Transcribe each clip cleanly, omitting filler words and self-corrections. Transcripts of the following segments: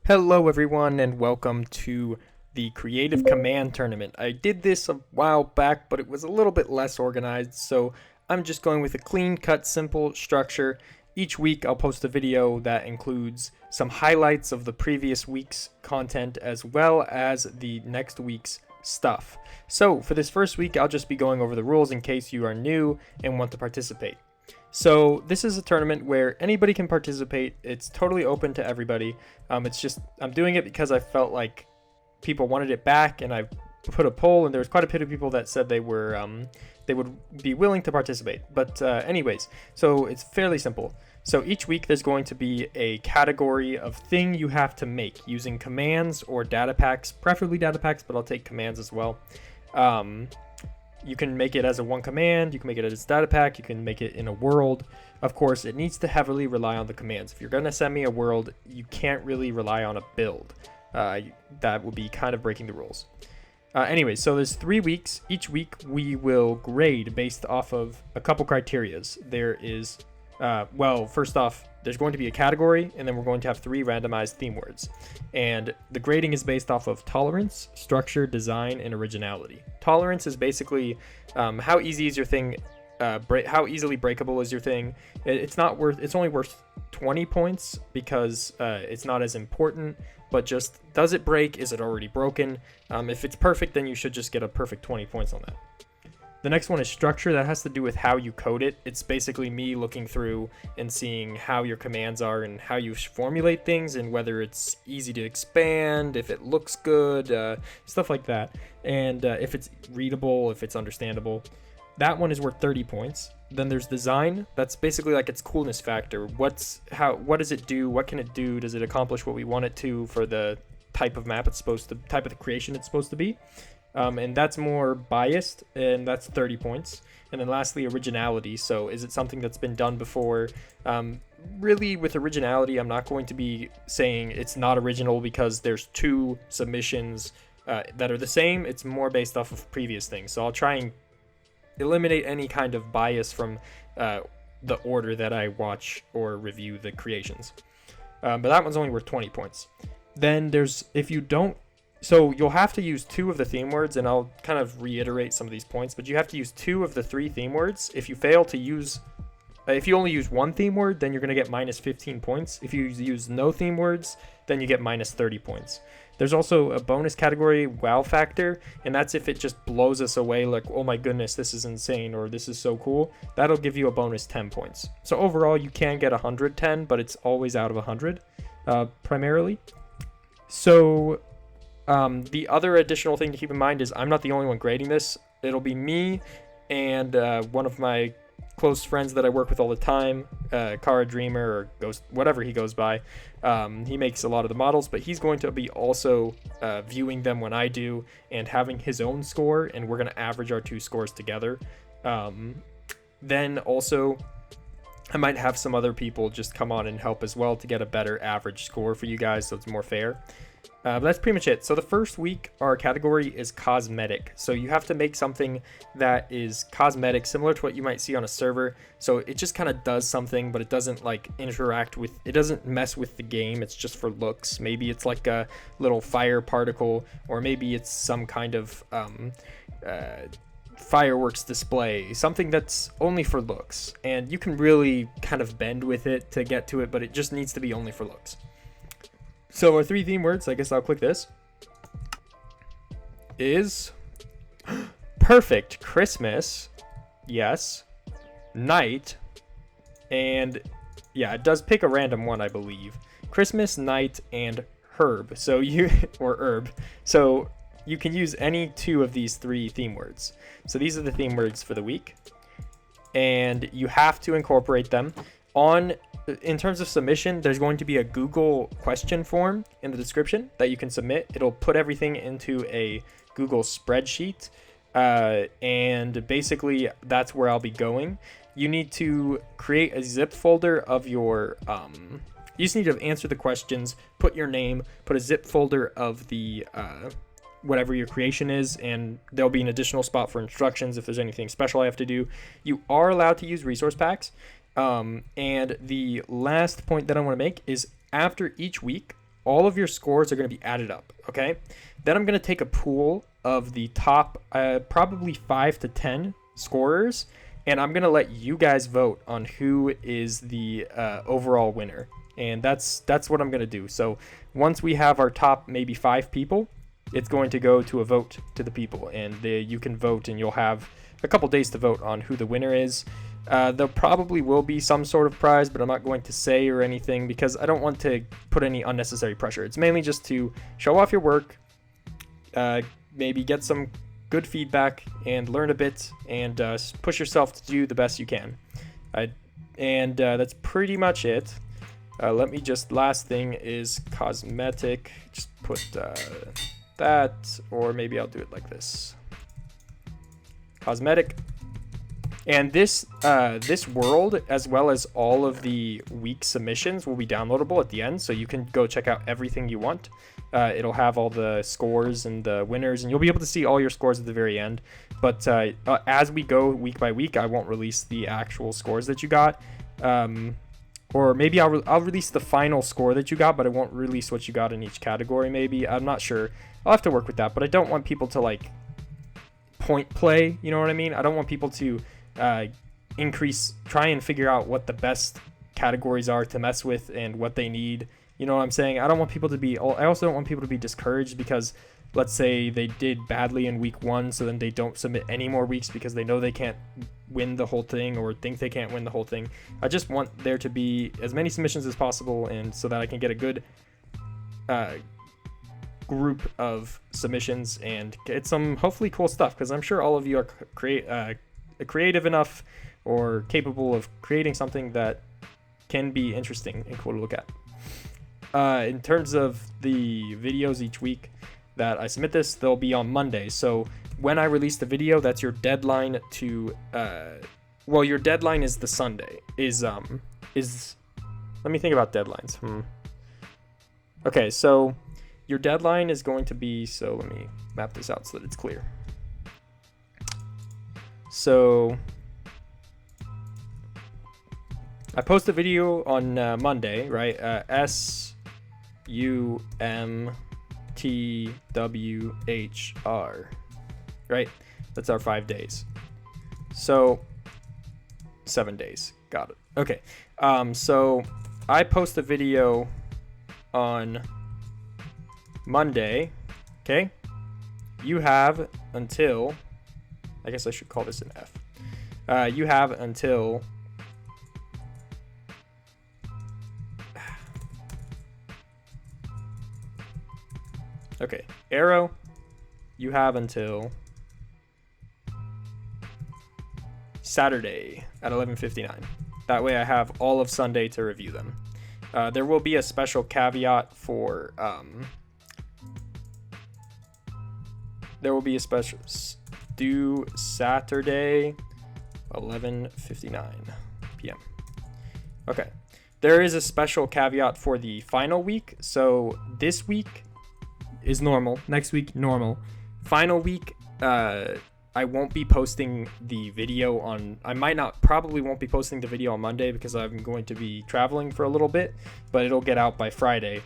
Hello everyone and welcome to the Creative Command Tournament. I did this a while back, but it was a little bit less organized, so I'm just going with a clean cut, simple structure. Each week I'll post a video that includes some highlights of the previous week's content as well as the next week's stuff. So for this first week, I'll just be going over the rules in case you are new and want to participate. So this is a tournament where anybody can participate. It's totally open to everybody. It's just I'm doing it because I felt like people wanted it back, and I put a poll, and there was quite a bit of people that said they would be willing to participate. But anyways, so it's fairly simple. So each week there's going to be a category of thing you have to make using commands or data packs, preferably data packs, but I'll take commands as well. You can make it as a one command, you can make it as a data pack, you can make it in a world. Of course, it needs to heavily rely on the commands. If you're going to send me a world, you can't really rely on a build. That would be kind of breaking the rules. Anyway, so there's 3 weeks. Each week we will grade based off of a couple criterias. There is, first off, there's going to be a category, and then we're going to have 3 randomized theme words. And the grading is based off of tolerance, structure, design, and originality. Tolerance is basically how easy is your thing, how easily breakable is your thing. It's only worth 20 points because it's not as important, but just does it break? Is it already broken? If it's perfect, then you should just get a perfect 20 points on that. The next one is structure. That has to do with how you code it. It's basically me looking through and seeing how your commands are and how you formulate things and whether it's easy to expand, if it looks good, stuff like that. And if it's readable, if it's understandable. That one is worth 30 points. Then there's design. That's basically like its coolness factor. What does it do? What can it do? Does it accomplish what we want it to for the type of map type of the creation it's supposed to be? And that's more biased, and that's 30 points. And then lastly, originality. So is it something that's been done before? Really, with originality, I'm not going to be saying it's not original because there's 2 submissions that are the same. It's more based off of previous things. So I'll try and eliminate any kind of bias from the order that I watch or review the creations. But that one's only worth 20 points. Then there's, so you'll have to use 2 of the theme words, and I'll kind of reiterate some of these points, but you have to use 2 of the 3 theme words. If you only use 1 theme word, then you're going to get minus 15 points. If you use no theme words, then you get minus 30 points. There's also a bonus category, wow factor, and that's if it just blows us away, like, oh my goodness, this is insane, or this is so cool. That'll give you a bonus 10 points. So overall, you can get 110, but it's always out of 100, primarily. So the other additional thing to keep in mind is I'm not the only one grading this. It'll be me and one of my close friends that I work with all the time, Kara Dreamer or Ghost, whatever he goes by. He makes a lot of the models, but he's going to be also viewing them when I do and having his own score, and we're going to average our 2 scores together. Then also, I might have some other people just come on and help as well to get a better average score for you guys so it's more fair. But that's pretty much it. So the first week, our category is cosmetic. So you have to make something that is cosmetic, similar to what you might see on a server. So it just kind of does something, but it doesn't it doesn't mess with the game. It's just for looks. Maybe it's like a little fire particle, or maybe it's some kind of fireworks display, something that's only for looks. And you can really kind of bend with it to get to it, but it just needs to be only for looks. So our 3 theme words, I guess I'll click this, is perfect, Christmas, yes, night, and yeah, it does pick a random one, I believe. Christmas, night, and herb. So herb. So you can use any 2 of these 3 theme words. So these are the theme words for the week, and you have to incorporate them. In terms of submission, there's going to be a Google question form in the description that you can submit. It'll put everything into a Google spreadsheet, and basically that's where I'll be going. You need to create a zip folder of your you just need to answer the questions, put your name, put a zip folder of the whatever your creation is, and there'll be an additional spot for instructions if there's anything special I have to do. You are allowed to use resource packs. And the last point that I want to make is after each week, all of your scores are going to be added up, okay? Then I'm going to take a pool of the top probably 5 to 10 scorers, and I'm going to let you guys vote on who is the overall winner. And that's what I'm going to do. So once we have our top maybe 5 people, it's going to go to a vote to the people, and you can vote, and you'll have a couple days to vote on who the winner is. There probably will be some sort of prize, but I'm not going to say or anything because I don't want to put any unnecessary pressure. It's mainly just to show off your work, maybe get some good feedback and learn a bit, and push yourself to do the best you can. That's pretty much it. Let me just, last thing is cosmetic. Just put that, or maybe I'll do it like this. Cosmetic. And this world, as well as all of the week submissions, will be downloadable at the end, so you can go check out everything you want. It'll have all the scores and the winners, and you'll be able to see all your scores at the very end. But as we go week by week, I won't release the actual scores that you got. Or maybe I'll release the final score that you got, but I won't release what you got in each category, maybe. I'm not sure. I'll have to work with that, but I don't want people to, like, point play, you know what I mean? I don't want people to try and figure out what the best categories are to mess with and what they need. You know what I'm saying? I also don't want people to be discouraged because, let's say they did badly in week 1, so then they don't submit any more weeks because they know they can't win the whole thing or think they can't win the whole thing. I just want there to be as many submissions as possible, and so that I can get a good group of submissions and get some hopefully cool stuff, because I'm sure all of you are creative enough or capable of creating something that can be interesting and cool to look at. In terms of the videos each week that I submit this, they'll be on Monday. So when I release the video, that's your deadline to your deadline is the Sunday. Let me think about deadlines. Okay, so your deadline is going to be, so let me map this out so that it's clear. So I post a video on Monday, right? SUMTWHR, right? That's our 5 days. So 7 days. Got it. Okay. So I post a video on Monday. Okay. You have until, I guess I should call this an F. You have until okay, arrow, you have until Saturday at 11:59. That way I have all of Sunday to review them. There will be a special caveat for due Saturday 11:59 p.m. Okay, there is a special caveat for the final week. So this week is normal, next week normal, final week I won't be posting the video on, probably won't be posting the video on Monday because I'm going to be traveling for a little bit, but it'll get out by Friday.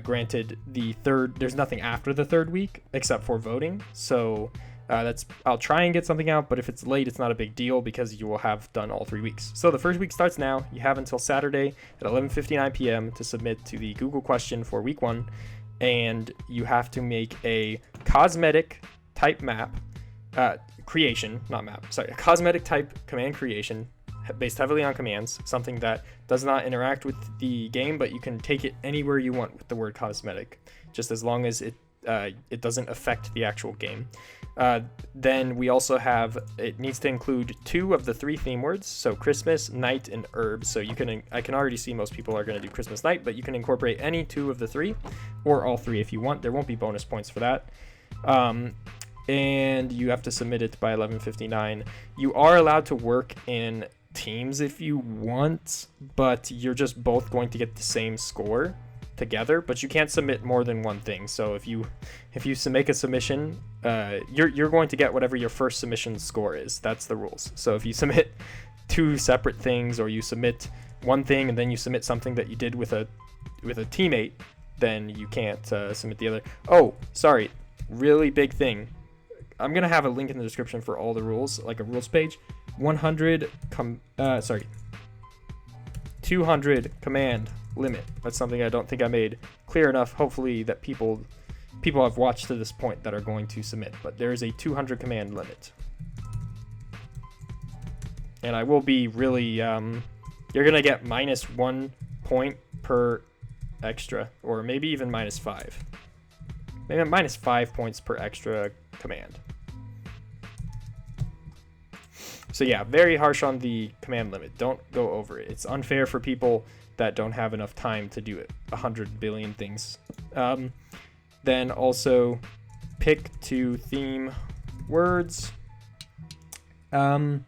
Granted, there's nothing after the third week except for voting, so I'll try and get something out, but if it's late, it's not a big deal because you will have done all 3 weeks. So the first week starts now. You have until Saturday at 11:59 p.m. to submit to the Google question for week 1, and you have to make a cosmetic type map creation, not map, sorry, a cosmetic type command creation based heavily on commands, something that does not interact with the game, but you can take it anywhere you want with the word cosmetic, just as long as it doesn't affect the actual game. Then we also have, it needs to include 2 of the 3 theme words, so Christmas, night, and herb. So I can already see most people are going to do Christmas night, but you can incorporate any 2 of the 3 or all 3 if you want. There won't be bonus points for that. And you have to submit it by 11:59. You are allowed to work in teams if you want, but you're just both going to get the same score together, but you can't submit more than one thing. So if you make a submission, you're going to get whatever your first submission score is. That's the rules. So if you submit 2 separate things, or you submit one thing and then you submit something that you did with a teammate, then you can't submit the other. Oh, sorry, really big thing. I'm gonna have a link in the description for all the rules, like a rules page. 200 command limit. That's something I don't think I made clear enough. Hopefully that people have watched to this point that are going to submit, but there is a 200 command limit. And I will be really, you're gonna get -1 point per extra, or maybe even -5. Maybe -5 points per extra command. So yeah, very harsh on the command limit. Don't go over it. It's unfair for people that don't have enough time to do it. 100 billion things. Then also pick 2 theme words. And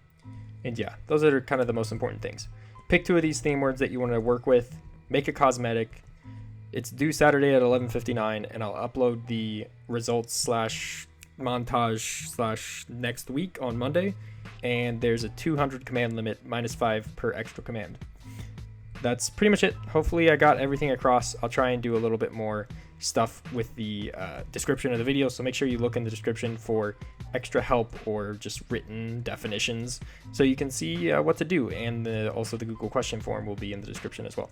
yeah, those are kind of the most important things. Pick 2 of these theme words that you want to work with. Make a cosmetic. It's due Saturday at 11:59, and I'll upload the results / montage / next week on Monday. And there's a 200 command limit, -5 per extra command. That's pretty much it. Hopefully I got everything across. I'll try and do a little bit more stuff with the description of the video, so make sure you look in the description for extra help or just written definitions so you can see what to do, and also the Google question form will be in the description as well.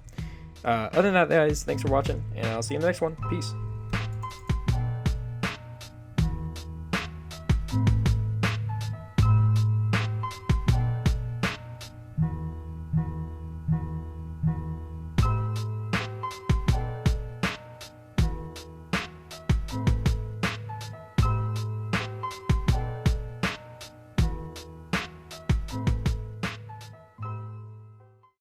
Other than that, guys, thanks for watching, and I'll see you in the next one. Peace.